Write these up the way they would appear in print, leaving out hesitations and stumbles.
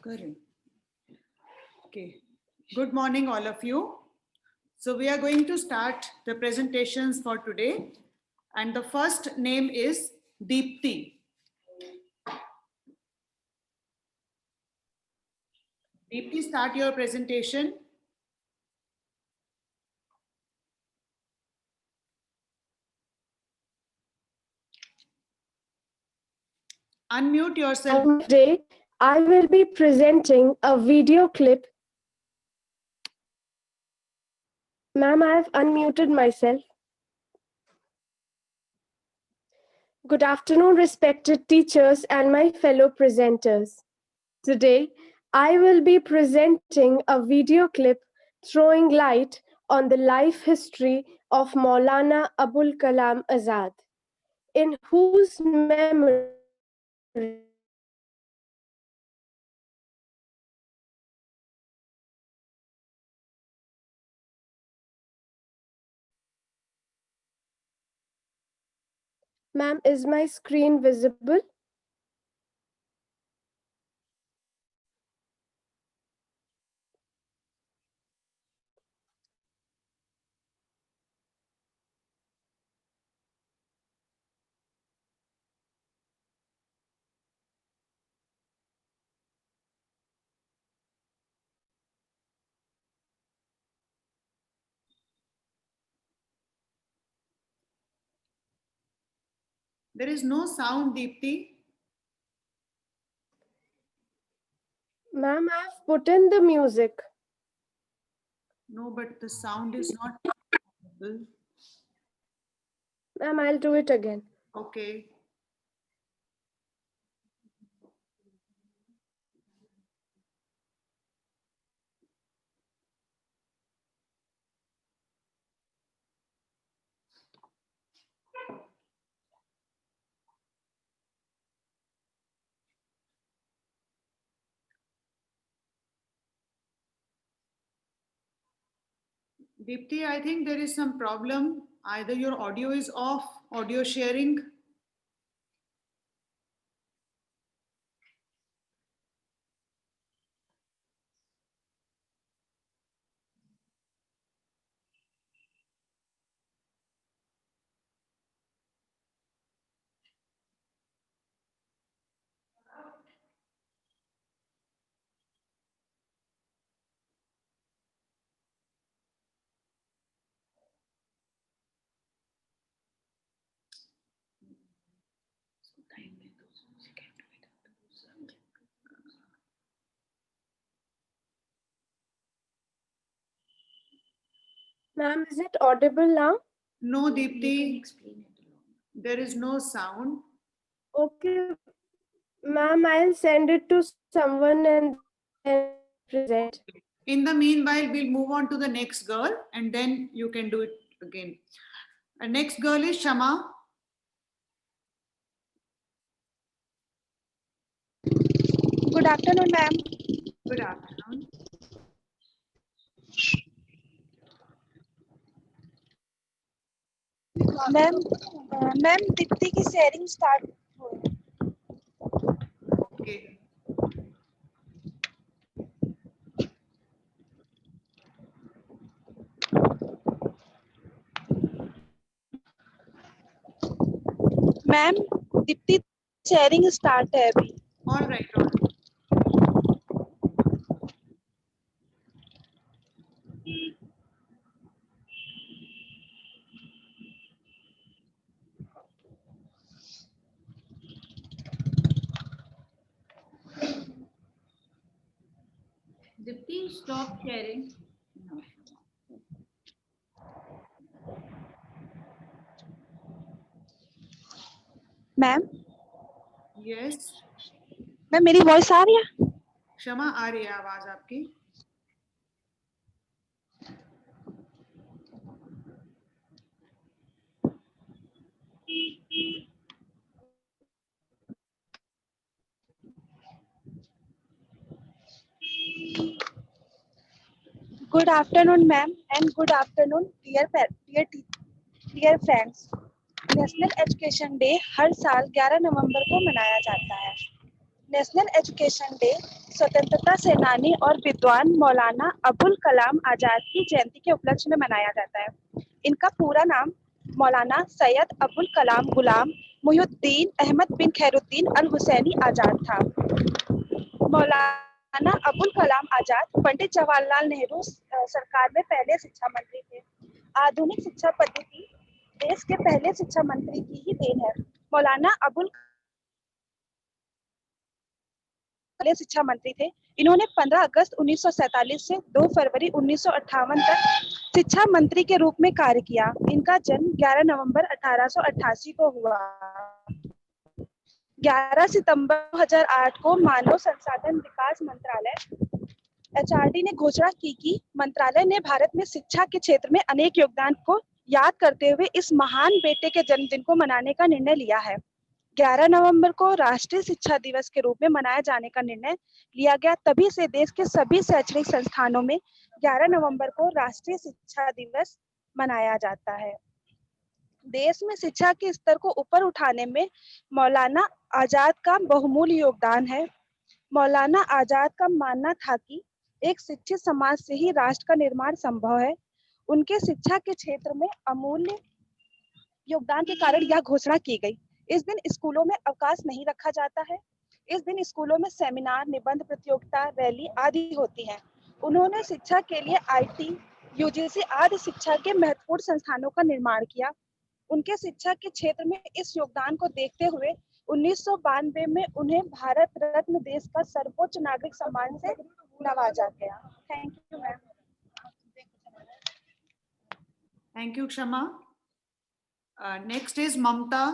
Correct. Okay. Good morning, all of you. So we are going to start the presentations for today. And the first name is Deepti. Deepti, start your presentation. Unmute yourself. Today, I will be presenting a video clip. Ma'am, I have unmuted myself. Good afternoon, respected teachers and my fellow presenters. Today, I will be presenting a video clip throwing light on the life history of Maulana Abul Kalam Azad, in whose memory Ma'am, is my screen visible? There is no sound, Deepti. Ma'am, I have put in the music. No, but the sound is not visible. Ma'am, I'll do it again. Okay. Deepti, I think there is some problem. Either your audio is off, audio sharing. Ma'am, is it audible now? No, Deepti, there is no sound. Okay. Ma'am, I'll send it to someone and then present. In the meanwhile, we'll move on to the next girl and then you can do it again. Next girl is Shama. Good afternoon, ma'am. Good afternoon. Ma'am Deepti की sharing start हो Okay. Ma'am Deepti sharing start है अभी All right. All right. Dipti, stop sharing. No. Ma'am Yes. Ma'am मेरी voice आ रही है क्षमा आ रही है आवाज आपकी. Good afternoon ma'am and good afternoon dear friends national education day हर साल 11 नवंबर को मनाया जाता है नेशनल एजुकेशन डे स्वतंत्रता सेनानी और विद्वान मौलाना अबुल कलाम आजाद की जयंती के उपलक्ष्य में मनाया जाता है। इनका पूरा नाम मौलाना सैयद अबुल कलाम गुलाम मुहिउद्दीन अहमद बिन खैरुद्दीन अल हुसैनी आजाद था। मौलाना अबुल कलाम आजाद पंडित जवाहरलाल नेहरू सरकार में पहले शिक्षा मंत्री थे। आधुनिक शिक्षा पद्धति देश के पहले शिक्षा मंत्री की ही देन है। मौलाना अबुल पहले शिक्षा मंत्री थे। इन्होंने 15 अगस्त 1947 से 2 फरवरी 1958 तक शिक्षा मंत्री के रूप में कार्य किया। इनका जन्म 11 नवंबर 1888 को हुआ। 11 सितंबर 2008 को मानव संसाधन विकास मंत्रालय एचआरडी ने घोषणा की कि मंत्रालय ने भारत में शिक्षा के क्षेत्र में अनेक योगदान को याद करते हुए इस महान बेटे के जन्मदिन को मनाने का निर्णय लिया है। 11 नवंबर को राष्ट्रीय शिक्षा दिवस के रूप में मनाए जाने का निर्णय लिया गया। तभी से देश के सभी शैक्षणिक संस्थानों में 11 नवंबर को राष्ट्रीय शिक्षा दिवस मनाया जाता है। देश में शिक्षा के स्तर को ऊपर उठाने में मौलाना आजाद का बहुमूल्य योगदान है। मौलाना आजाद का मानना था कि एक शिक्षित समाज से ही राष्ट्र का निर्माण संभव है। उनके शिक्षा के क्षेत्र में अमूल्य योगदान के कारण यह घोषणा की गई। इस दिन स्कूलों में अवकाश नहीं रखा जाता है। इस दिन स्कूलों में सेमिनार, निबंध प्रतियोगिता, रैली आदि होती हैं। उन्होंने शिक्षा के लिए आईटी, यूजीसी आदि शिक्षा के महत्वपूर्ण संस्थानों का निर्माण किया। उनके शिक्षा के क्षेत्र में इस योगदान को देखते हुए 1992 में उन्हें भारत रत्न देश का सर्वोच्च नागरिक सम्मान से नवाजा गया। Thank you ma'am. Thank you, Kshama. Next is Mamta.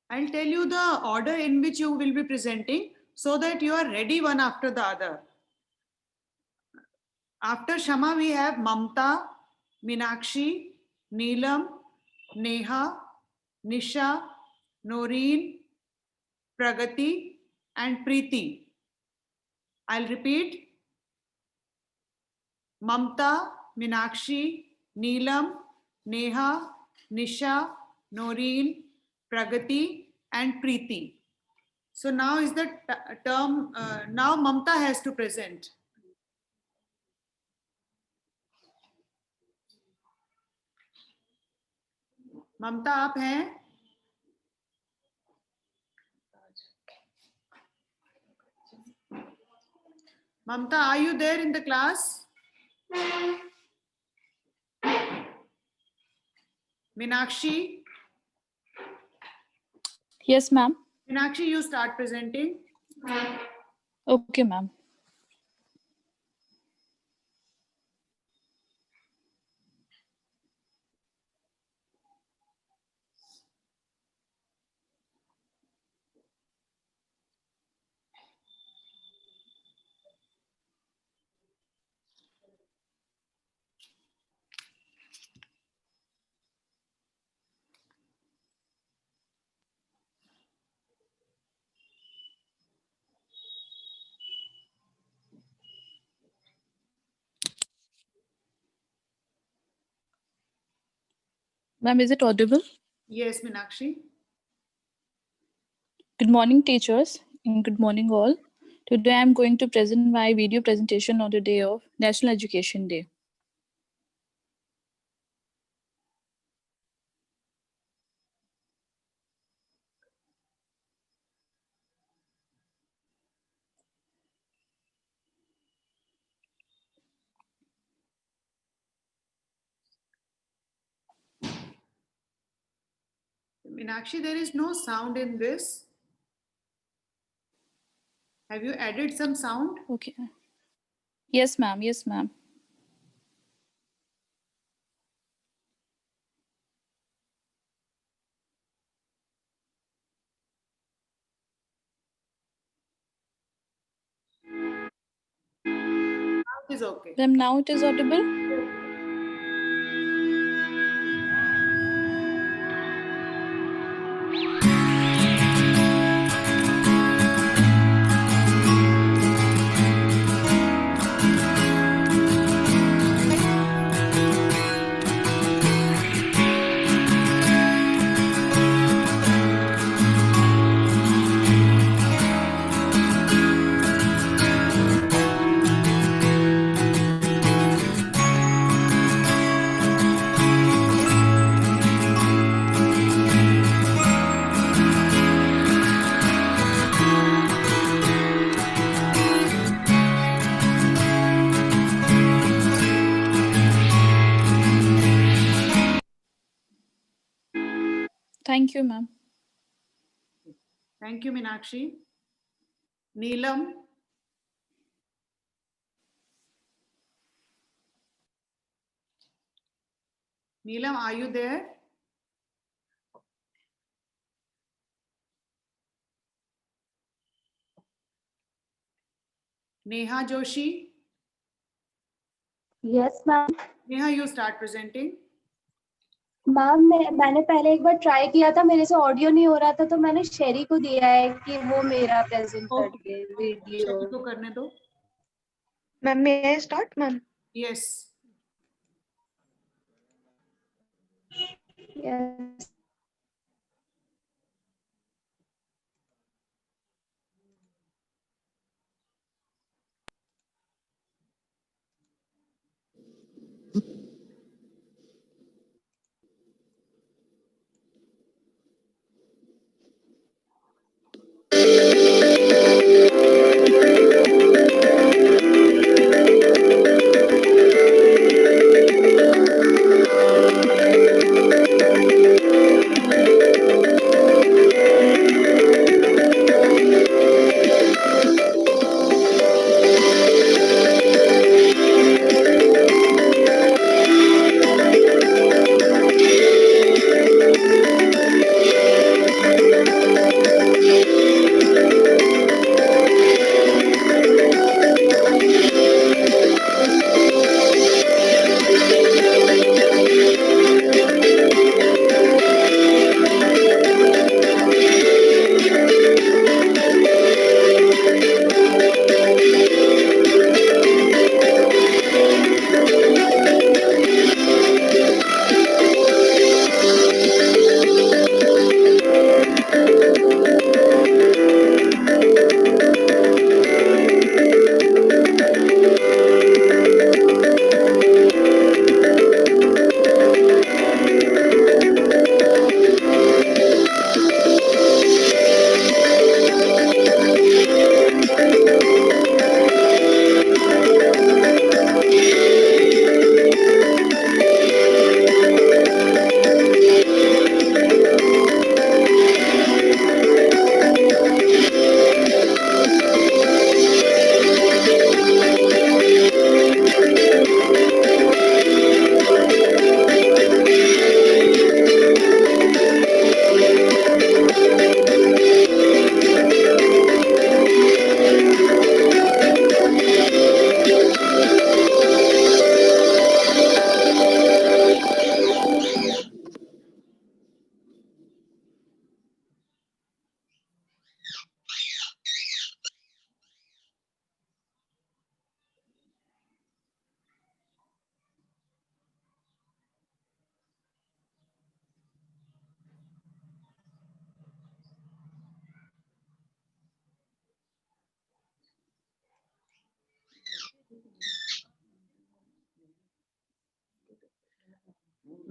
I'll tell you the order in which you will be presenting so that you are ready one after the other. After Shama, we have Mamta, Meenakshi, Neelam, Neha, Nisha, Noreen, Pragati, and Preeti. I'll repeat. Mamta, Meenakshi, Neelam, Neha, Nisha, Noreen, Pragati, and Preeti. So now is the term, now Mamta has to present. ममता आप हैं? Mamta, are you there in the class? Meenakshi? Yes, ma'am. Meenakshi, you start presenting. Okay, ma'am. Ma'am, is it audible? Yes, Meenakshi. Good morning, teachers, and good morning all. Today I am going to present my video presentation on the day of National Education Day. Meenakshi, there is no sound in this. Have you added some sound? Okay. Yes, ma'am. Yes, ma'am. It is okay. Ma'am, now it is audible? Thank you, ma'am. Thank you, Meenakshi. Neelam. Neelam, are you there? Neha Joshi. Yes ma'am. Neha, you start presenting. Ma'am मैंने पहले एक बार try किया था, मेरे से audio नहीं हो रहा था, तो मैंने शेरी को दिया है कि वो मेरा प्रेजेंट कर दे वीडियो। शेरी को करने दो। Ma'am may I start ma'am? Yes. Yes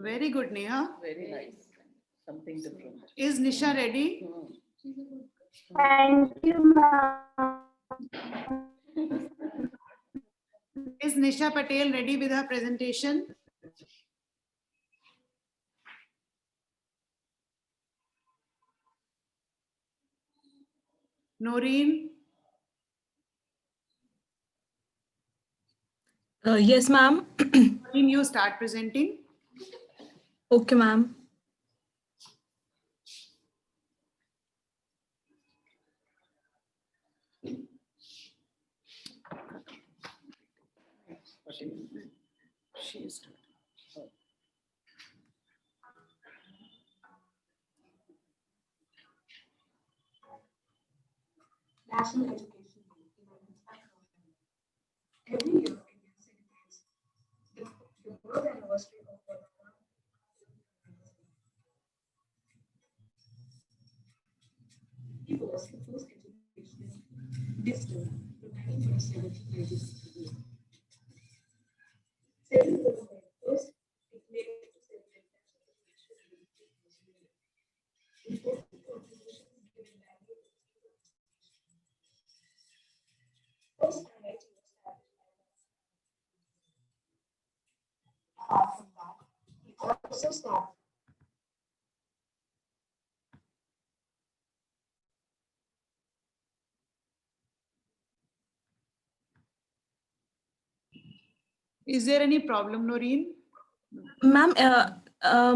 Very good, Neha. Very nice. Something different. Is Nisha ready? Thank you ma'am. Is Nisha Patel ready with her presentation? Noreen. Yes, ma'am. Noreen, you start presenting. Okay, ma'am. She is. National Education Day every year India celebrates the birth anniversary of Mahatma. He was the first educational digital providing from 1796. Second was the first declared to celebrate National Education Day. Important contributions given value to first IIT was established by apart from that, he also started Is there any problem, Noreen? Ma'am,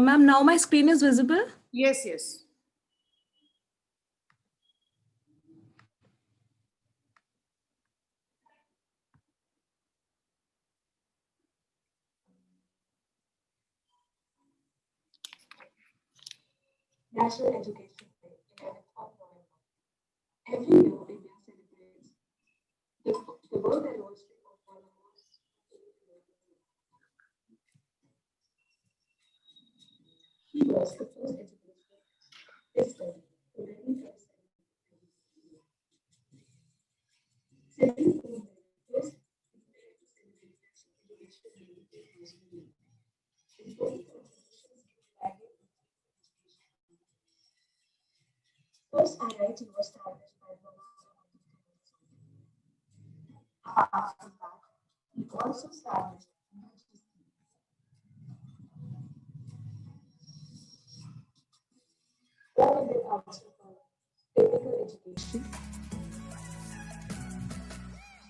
ma'am, now my screen is visible. Yes, yes. National Education Day, 11th of November. Every year, India celebrates the birth anniversary of one of our most. He was the first educational minister in 1937. Second, he was the first Indian to celebrate National Education Day internationally. Important contributions to value education. First IIT was established by Professor Abdul Kalam. Apart from that, he also established UGC. All India Council for Technical Education,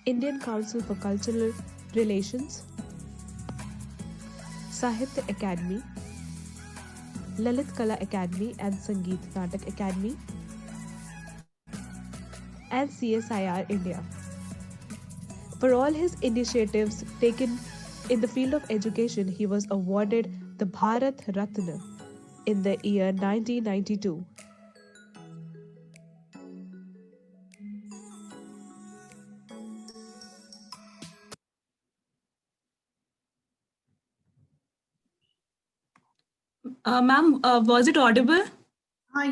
Indian Council for Cultural Relations, Sahitya Academy, Lalit Kala Academy and Sangeet Natak Academy, and CSIR India. For all his initiatives taken in the field of education, he was awarded the Bharat Ratna in the year 1992. Ma'am, was it audible?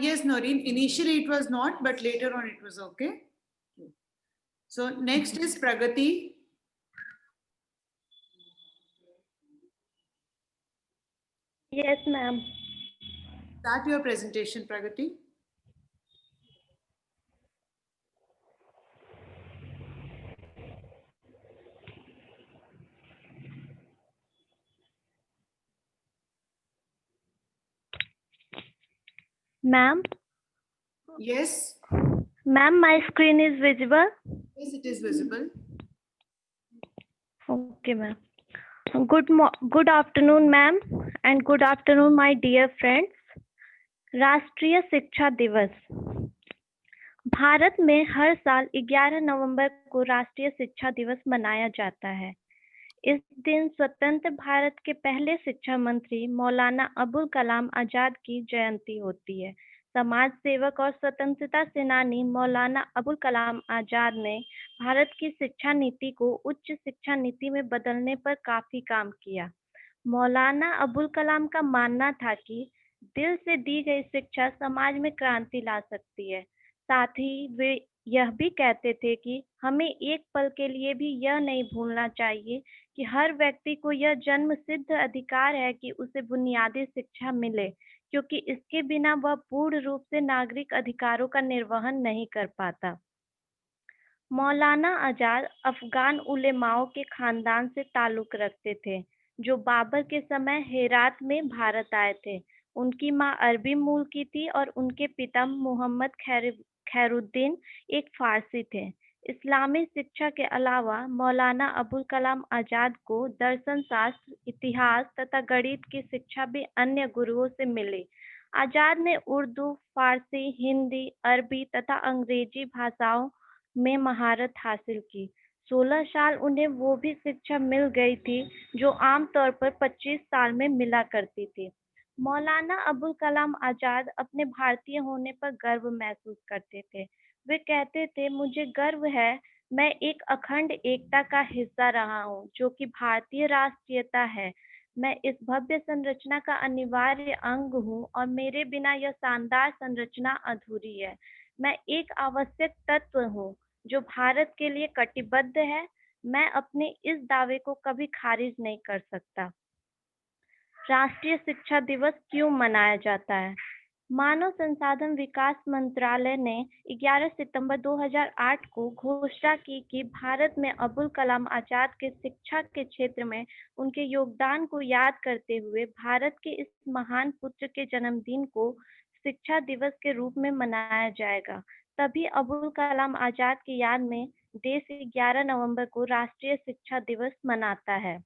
Yes, Noreen. Initially it was not, but later on it was okay. So next is Pragati. Yes, ma'am. Start your presentation, Pragati. Ma'am, Yes. ma'am, my screen is visible. Yes, it is visible. Okay, ma'am. Good afternoon, ma'am, and good afternoon, my dear friends. राष्ट्रीय शिक्षा दिवस भारत में हर साल 11 नवंबर को राष्ट्रीय शिक्षा दिवस मनाया जाता है। इस दिन स्वतंत्र भारत के पहले शिक्षा मंत्री मौलाना अबुल कलाम आजाद की जयंती होती है। समाज सेवक और स्वतंत्रता सेनानी मौलाना अबुल कलाम आजाद ने भारत की शिक्षा नीति को उच्च शिक्षा नीति में बदलने पर काफी काम किया। मौलाना अबुल कलाम का मानना था कि दिल से दी गई शिक्षा समाज में क्रांति ला सकती है। साथ ही वे यह भी कहते थे कि हमें एक पल के लिए भी यह नहीं भूलना चाहिए कि हर व्यक्ति को यह जन्म सिद्ध अधिकार है कि उसे बुनियादी शिक्षा मिले, क्योंकि इसके बिना वह पूर्ण रूप से नागरिक अधिकारों का निर्वहन नहीं कर पाता। मौलाना आजाद अफगान उलेमाओं के खानदान से ताल्लुक रखते थे, जो बाबर के समय हेरात में भारत आए थे। उनकी मां अरबी मूल की थी और उनके पिता मोहम्मद खैरुद्दीन एक फारसी थे। इस्लामी शिक्षा के अलावा मौलाना अबुल कलाम आजाद को दर्शन शास्त्र, इतिहास तथा गणित की शिक्षा भी अन्य गुरुओं से मिली। आजाद ने उर्दू, फारसी, हिंदी, अरबी तथा अंग्रेजी भाषाओं में महारत हासिल की। 16 साल उन्हें वो भी शिक्षा मिल गई थी जो आमतौर पर 25 साल में मिला करती थी। मौलाना अबुल कलाम आजाद अपने भारतीय होने पर गर्व महसूस करते थे। वे कहते थे, मुझे गर्व है, मैं एक अखंड एकता का हिस्सा रहा हूँ, जो कि भारतीय राष्ट्रीयता है। मैं इस भव्य संरचना का अनिवार्य अंग हूँ और मेरे बिना यह शानदार संरचना अधूरी है। मैं एक आवश्यक तत्व हूँ जो भारत के लिए कटिबद्ध है। मैं अपने इस दावे को कभी खारिज नहीं कर सकता। राष्ट्रीय शिक्षा दिवस क्यों मनाया जाता है? मानव संसाधन विकास मंत्रालय ने 11 सितंबर 2008 को घोषणा की कि भारत में अबुल कलाम आजाद के शिक्षा के क्षेत्र में उनके योगदान को याद करते हुए भारत के इस महान पुत्र के जन्मदिन को शिक्षा दिवस के रूप में मनाया जाएगा। तभी अबुल कलाम आजाद की याद में देश 11 नवंबर को राष्ट्रीय शिक्षा दिवस मनाता है।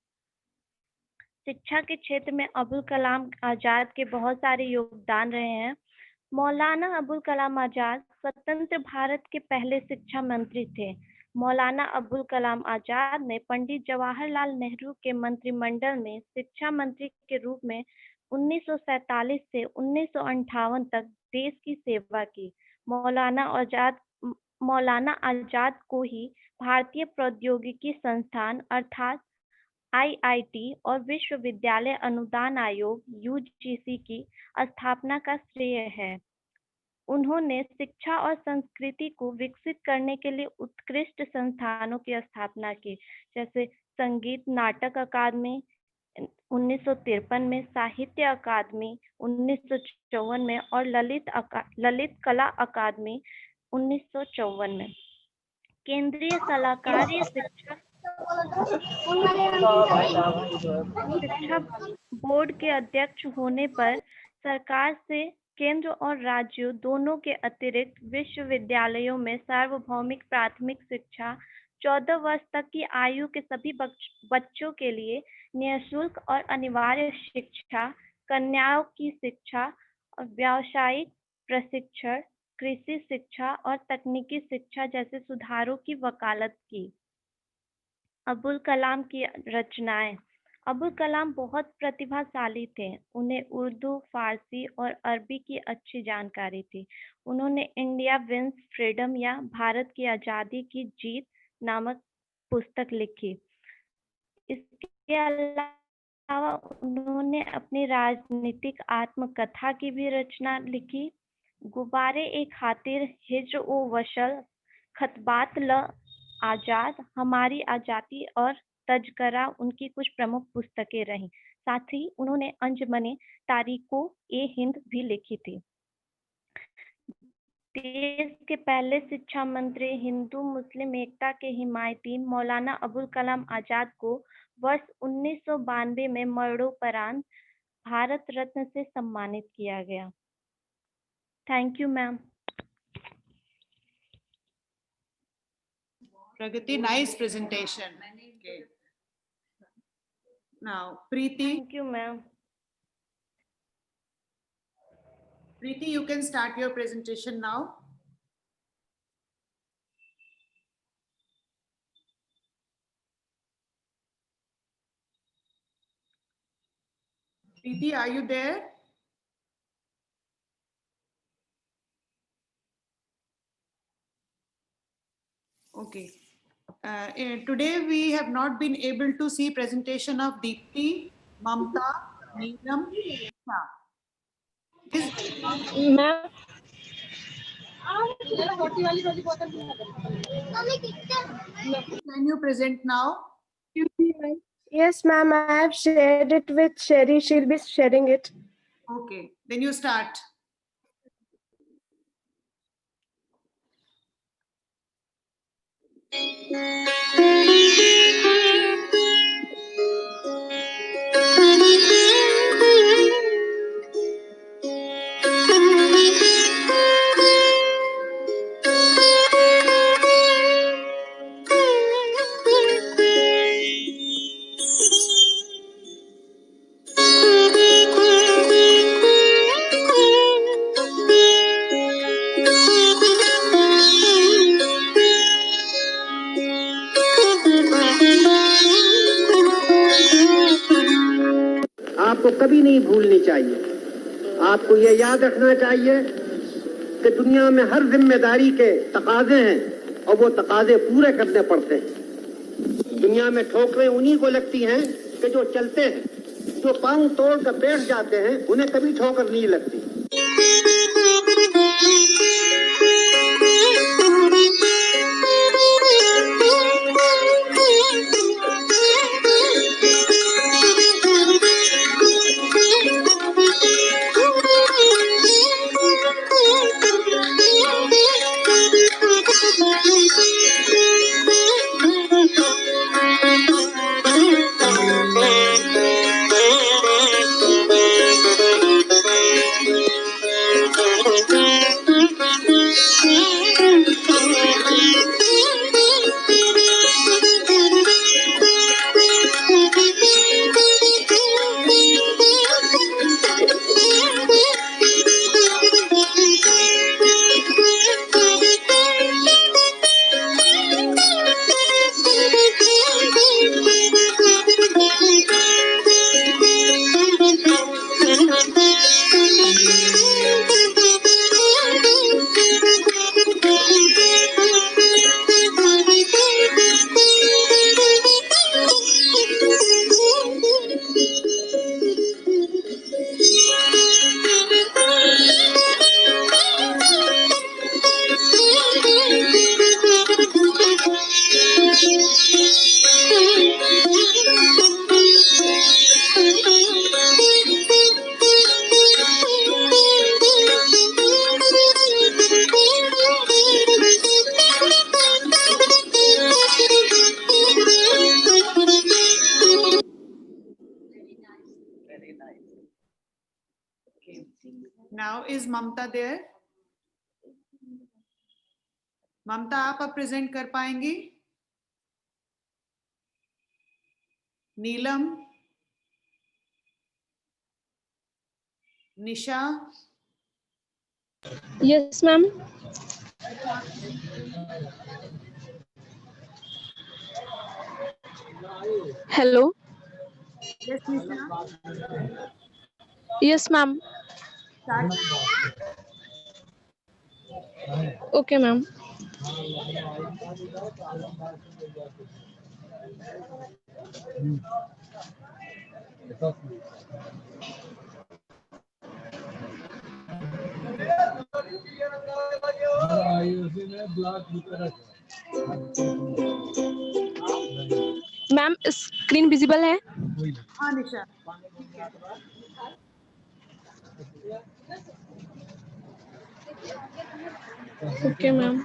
शिक्षा के क्षेत्र में अबुल कलाम आजाद के बहुत सारे योगदान रहे हैं। मौलाना अबुल कलाम आजाद स्वतंत्र भारत के पहले शिक्षा मंत्री थे। मौलाना अबुल कलाम आजाद ने पंडित जवाहरलाल नेहरू के मंत्रिमंडल में शिक्षा मंत्री के रूप में 1947 से 1958 तक देश की सेवा की। मौलाना आजाद को ही भारतीय प्रौद्योगिकी संस्थान अर्थात IIT और विश्वविद्यालय अनुदान आयोग UGC की स्थापना का श्रेय है। उन्होंने शिक्षा और संस्कृति को विकसित करने के लिए उत्कृष्ट संस्थानों की स्थापना की, जैसे संगीत नाटक अकादमी 1953 में, साहित्य अकादमी 1954 में और ललित कला अकादमी 1954 में। केंद्रीय सलाहकारी शिक्षा बोर्ड के अध्यक्ष होने पर सरकार से केंद्र और राज्यों दोनों के अतिरिक्त विश्वविद्यालयों में सार्वभौमिक प्राथमिक शिक्षा 14 वर्ष तक की आयु के सभी बच्चों के लिए निःशुल्क और अनिवार्य शिक्षा, कन्याओं की शिक्षा और व्यावसायिक प्रशिक्षण, कृषि शिक्षा और तकनीकी शिक्षा जैसे सुधारों की वकालत की। अबुल कलाम की रचनाएं। अबुल कलाम बहुत प्रतिभाशाली थे। उन्हें उर्दू, फारसी और अरबी की अच्छी जानकारी थी। उन्होंने इंडिया विंस फ्रीडम या भारत की आज़ादी की जीत नामक पुस्तक लिखी। इसके अलावा उन्होंने अपनी राजनीतिक आत्मकथा की भी रचना लिखी। गुब्बारे ए खातिर, हिज्र ओ वसल, खतबात ल आजाद, हमारी आज़ादी और तजकरा उनकी कुछ प्रमुख पुस्तकें रहीं। साथ ही उन्होंने अंजुमने तारीखो ए हिंद भी लिखी थी। देश के पहले शिक्षा मंत्री, हिंदू मुस्लिम एकता के हिमायती मौलाना अबुल कलाम आजाद को वर्ष 1992 में मरणोपरांत भारत रत्न से सम्मानित किया गया। Thank you ma'am. Pragati, nice presentation. Okay. Now, Preeti. Thank you, ma'am. Preeti, you can start your presentation now. Preeti, are you there? Okay. Today we have not been able to see presentation of Deepti, Mamta, Neelam. Can you present now? Yes, ma'am. I have shared it with Sherry. She'll be sharing it. Okay, then you start. आपको कभी नहीं भूलनी चाहिए। आपको ये याद रखना चाहिए कि दुनिया में हर जिम्मेदारी के तकाजे हैं और वो तकाजे पूरे करने पड़ते हैं। दुनिया में ठोकरें उन्हीं को लगती हैं कि जो चलते हैं, जो पांव तोड़ कर बैठ जाते हैं उन्हें कभी ठोकर नहीं लगती। Now, is Mamta there? ममता आप अब प्रेजेंट कर पाएंगी? नीलम, निशा? Yes, ma'am. Hello. Yes, Nisha. Yes, ma'am. Start. Okay, ma'am. Ma'am screen visible है? हाँ Nisha, okay ma'am.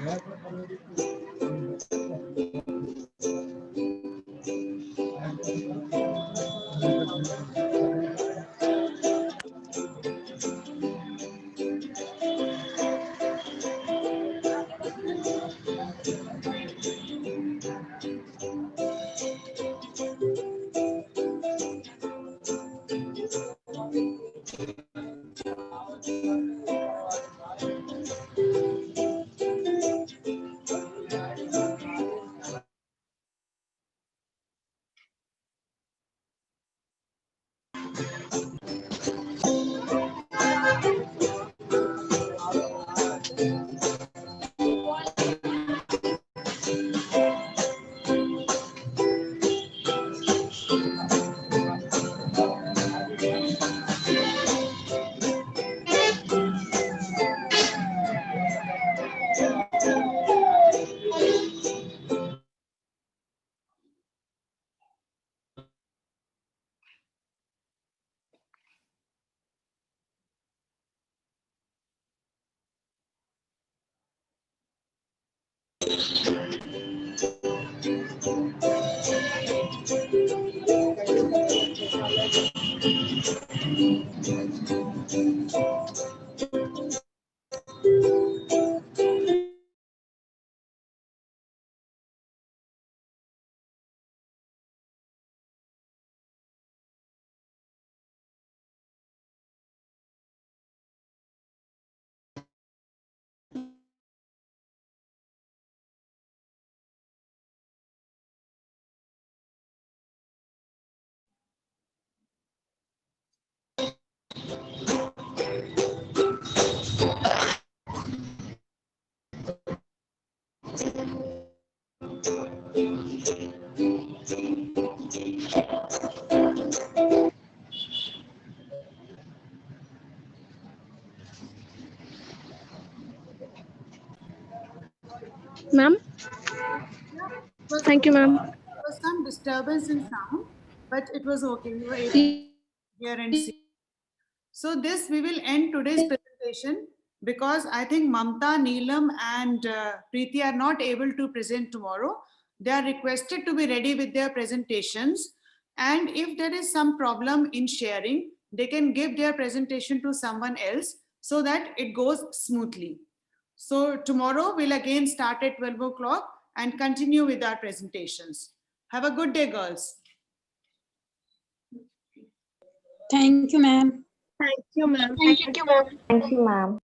Ma'am. Thank you, ma'am. There was some disturbance in sound, but it was okay. You were able to hear and see. So this we will end today's presentation because I think Mamta, Neelam and Preeti are not able to present tomorrow. They are requested to be ready with their presentations. And if there is some problem in sharing, they can give their presentation to someone else so that it goes smoothly. So tomorrow we'll again start at 12 o'clock and continue with our presentations. Have a good day, girls. Thank you, ma'am. Thank you, ma'am. Thank you, ma'am. Thank you, ma'am.